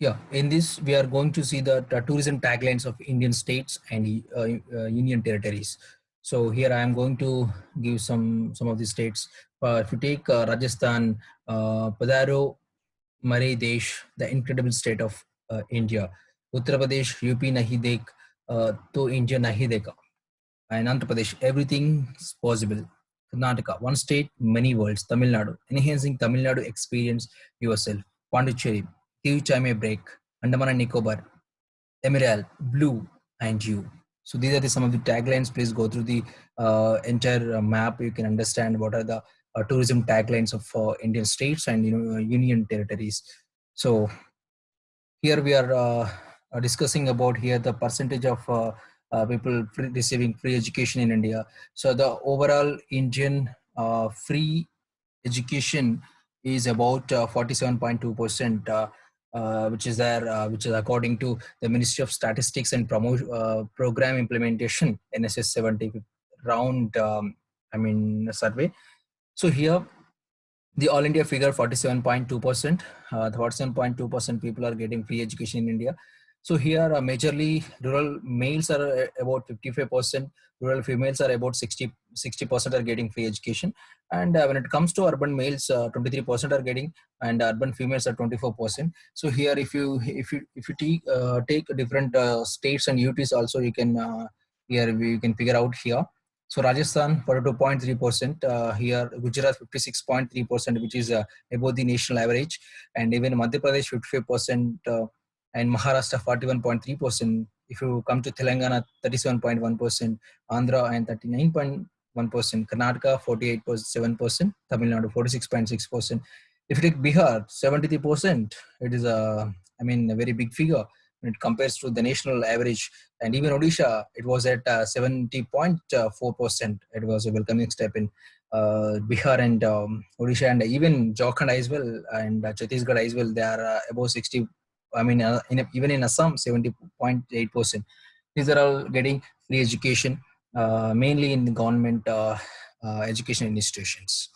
Yeah, in this we are going to see the tourism taglines of Indian states and union territories. So here I am going to give some of the states. If you take Rajasthan, Padaro Mare Desh, the incredible state of India. Uttar Pradesh, UP nahi dekh, to India nahi dekha. And Andhra Pradesh, everything is possible. Karnataka, one state, many worlds. Tamil Nadu, enhancing Tamil Nadu experience yourself. Pondicherry, give time a break. Andaman and Nicobar, Emerald, Blue, and You. So these are some of the taglines. Please go through the entire map. You can understand what are the tourism taglines of Indian states and union territories. So here we are discussing about here the percentage of people receiving free education in India. So the overall Indian free education is about 47.2%, which is according to the Ministry of Statistics and Program Implementation NSS 70 round survey. So here the all India figure 47.2%. The 47.2% people are getting free education in India. So here majorly rural males are about 55%, rural females are about 60% are getting free education. And when it comes to urban males, 23% are getting, and urban females are 24%. So here if you take different states and UTs also, you can here you can figure out here. So Rajasthan 42.3%, here Gujarat 56.3%, which is above the national average, and even Madhya Pradesh 55%, and Maharashtra 41.3%. If you come to Telangana 37.1%, Andhra and 39.1%, Karnataka 48.7%, Tamil Nadu 46.6%. If you take Bihar 73%, it is a very big figure when it compares to the national average. And even Odisha, it was at 70.4%. It was a welcoming step in Bihar and Odisha, and even Jharkhand as well, and Chhattisgarh as well. They are above 60. Even in Assam, 70.8%. These are all getting free education, mainly in the government education institutions.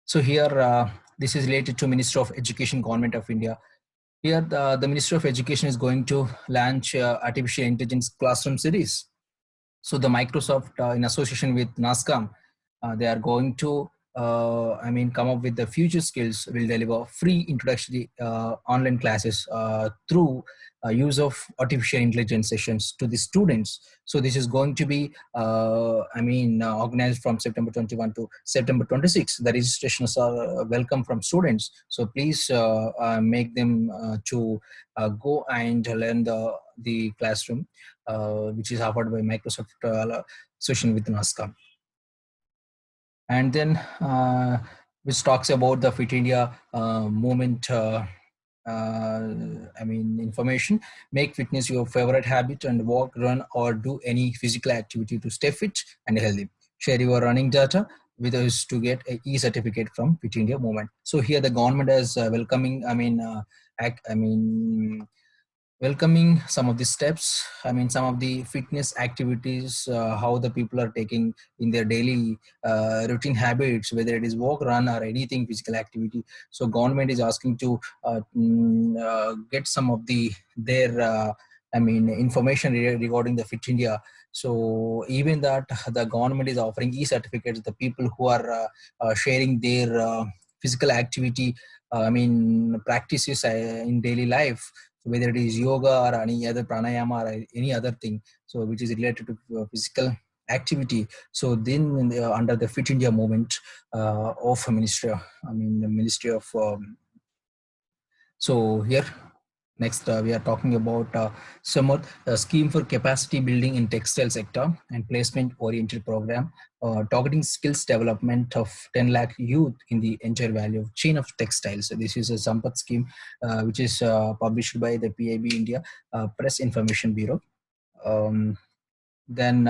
So here, this is related to Minister of Education, Government of India. Here, the Ministry of Education is going to launch artificial intelligence classroom series. So the Microsoft, in association with NASCOM, they are going to, come up with the future skills. Will deliver free introductory online classes through use of artificial intelligence sessions to the students. So this is going to be, organized from September 21 to September 26. The registrations are welcome from students. So please make them to go and learn the classroom, which is offered by Microsoft association with NASCOM. And then which talks about the Fit India movement. Information. Make fitness your favorite habit and walk, run, or do any physical activity to stay fit and healthy. Share your running data with us to get a e-certificate from Fit India movement. So here the government is welcoming. Welcoming some of the steps. Some of the fitness activities, how the people are taking in their daily routine habits, whether it is walk, run, or anything physical activity. So government is asking to get some of their information regarding the Fit India. So even that the government is offering e-certificates, the people who are sharing their physical activity, practices in daily life, whether it is yoga or any other pranayama or any other thing, so which is related to physical activity. So then under the Fit India movement of Ministry, the Ministry of so here next we are talking about Samarth, a scheme for capacity building in textile sector and placement oriented program targeting skills development of 10 lakh youth in the entire value chain of textiles. So this is a Sampath scheme which is published by the PIB India Press Information Bureau. Then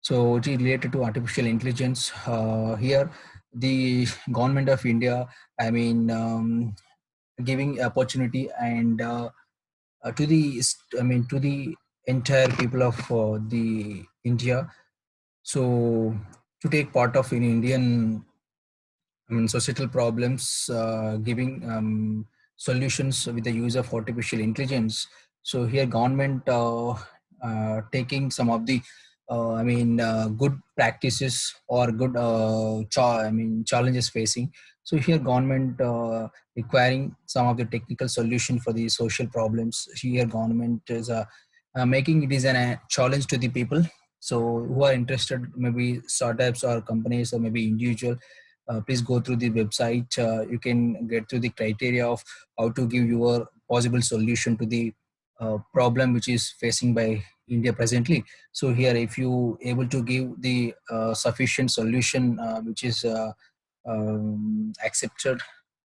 so it is related to artificial intelligence. Here the government of India, giving opportunity and to the entire people of the India, so to take part of in Indian societal problems, giving solutions with the use of artificial intelligence. So here government taking some of the good practices or good challenges facing. So here government requiring some of the technical solution for the social problems. Here government is making it is a challenge to the people. So who are interested, maybe startups or companies or maybe individual, please go through the website. You can get through the criteria of how to give your possible solution to the problem which is facing by India presently. So here, if you able to give the sufficient solution which is accepted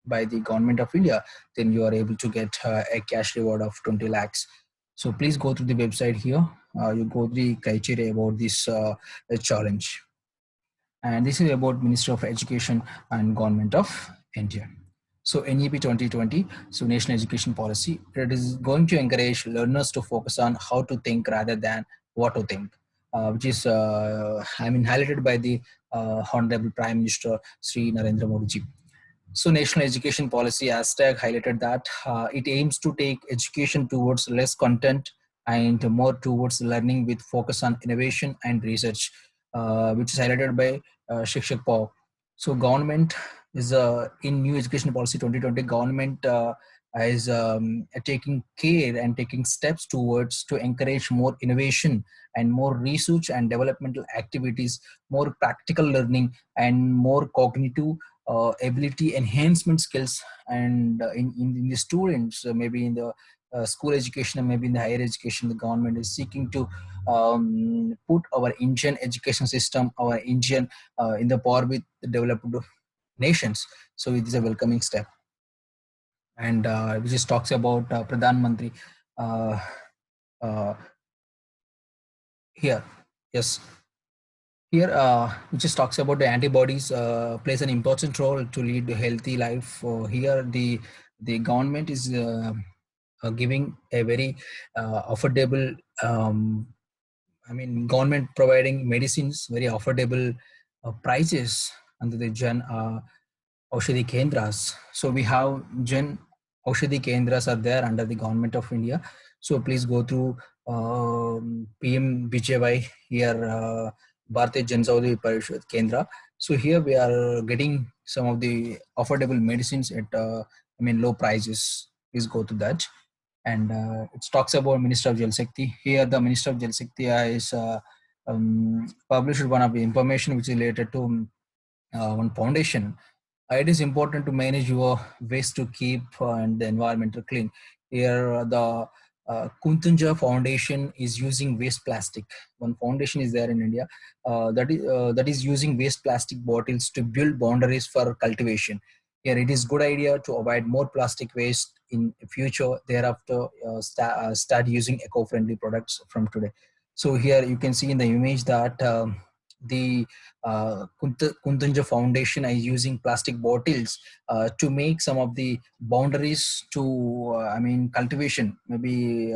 by the government of India, then you are able to get a cash reward of 20 lakhs. So please go to the website here. You go to the criteria about this challenge. And this is about Ministry of Education and Government of India. So NEP 2020, so National Education Policy, it is going to encourage learners to focus on how to think rather than what to think, which is highlighted by the Honorable Prime Minister Sri Narendra Modi ji. So National Education Policy hashtag highlighted that it aims to take education towards less content and more towards learning with focus on innovation and research, which is highlighted by Shikshak Paul. So government is in new education policy 2020, government is taking care and taking steps towards to encourage more innovation and more research and developmental activities, more practical learning and more cognitive ability enhancement skills. And in the students, maybe in the school education and maybe in the higher education, the government is seeking to put our Indian education system, our Indian in the par with the developed nations. So it is a welcoming step. And which just talks about Pradhan Mantri uh, uh, here. Yes. Here, it just talks about the antibodies plays an important role to lead a healthy life. Here, the government is giving a very affordable. Government providing medicines very affordable prices under the Jan Aushadhi Kendras. So we have Jan Aushadhi Kendras are there under the government of India. So please go through PM BJY here. Bharatiya Jansaudhi Parishad Kendra. So here we are getting some of the affordable medicines at low prices. Please go to that. And it talks about Minister of Jal Shakti. Here the Minister of Jal Shakti is published one of the information which is related to one foundation. It is important to manage your waste to keep and the environmental clean. Here the Kuntunja Foundation is using waste plastic. One foundation is there in India that is using waste plastic bottles to build boundaries for cultivation. Here it is good idea to avoid more plastic waste in future. Thereafter, start using eco-friendly products from today. So here you can see in the image that the Kuntunja Foundation is using plastic bottles to make some of the boundaries to cultivation, maybe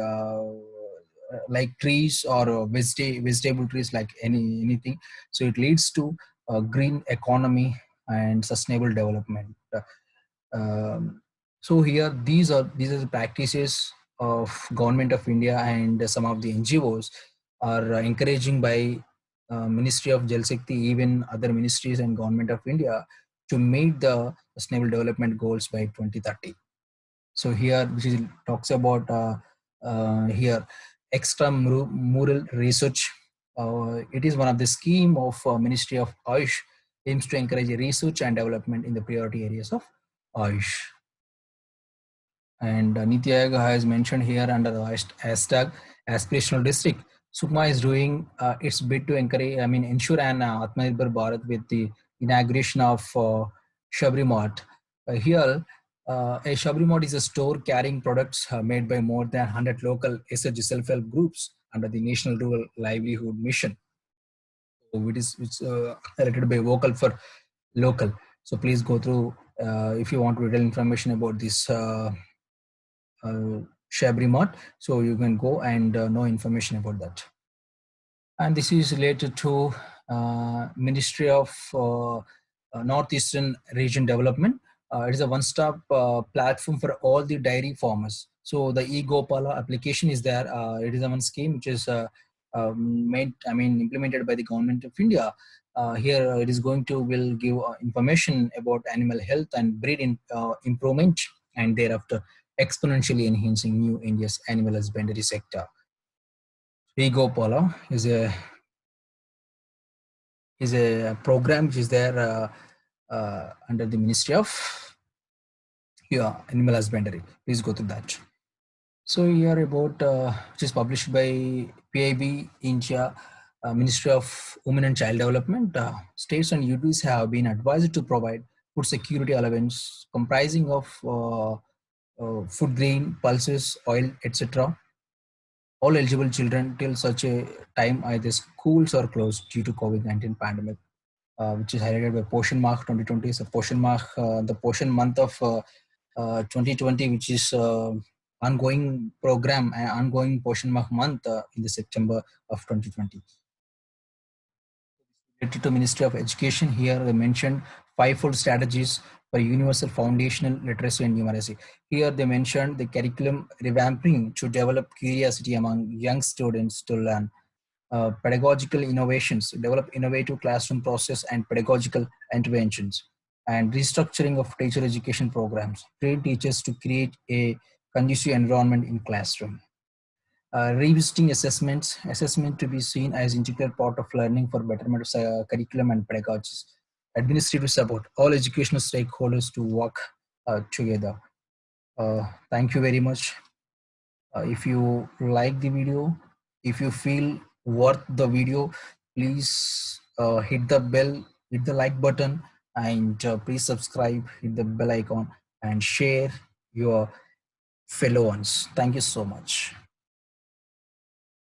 like trees or vegetable trees, like anything. So it leads to green economy and sustainable development. So here these are the practices of government of India, and some of the NGOs are encouraging by Ministry of Jal Shakti, even other ministries and government of India, to meet the sustainable development goals by 2030. So here, which is, talks about here extramural research. It is one of the scheme of Ministry of Ayush, aims to encourage research and development in the priority areas of Ayush. And Niti Aayog has mentioned here under the hashtag aspirational district. Sukma is doing its bit to encourage, ensure an Atmanirbhar Bharat with the inauguration of Shabri Mart. Here, a Shabri Mart is a store carrying products made by more than 100 local SHG self-help groups under the National Rural Livelihood Mission. So it's related by vocal for local. So please go through if you want detailed information about this Shabri Mart. So you can go and know information about that. And this is related to Ministry of Northeastern Region Development. It is a one-stop platform for all the dairy farmers. So the eGopala application is there. It is a one scheme which is implemented by the government of India. Here it is going to will give information about animal health and breed improvement, and thereafter exponentially enhancing New India's animal husbandry sector. eGopala is a program which is there under the Ministry of Animal Husbandry. Please go to that. So here about which is published by PIB India, Ministry of Women and Child Development. States and UTs have been advised to provide food security allowance comprising of food grain, pulses, oil, etc. All eligible children till such a time either schools are closed due to COVID-19 pandemic, which is highlighted by Poshan Mark 2020. So Poshan Mark, the Poshan month of 2020, which is ongoing program and ongoing Poshan Mark month in the September of 2020. Related to Ministry of Education, here they mentioned fivefold strategies for universal foundational literacy and numeracy. Here they mentioned the curriculum revamping to develop curiosity among young students to learn. Pedagogical innovations, develop innovative classroom process and pedagogical interventions, and restructuring of teacher education programs, train teachers to create a conducive environment in classroom. Revisiting assessment to be seen as integral part of learning for betterment of curriculum and pedagogies. Administrative support, all educational stakeholders to work together. Thank you very much. If you like the video, if you feel worth the video, please hit the bell, hit the like button, and please subscribe, hit the bell icon, and share your fellow ones. Thank you so much.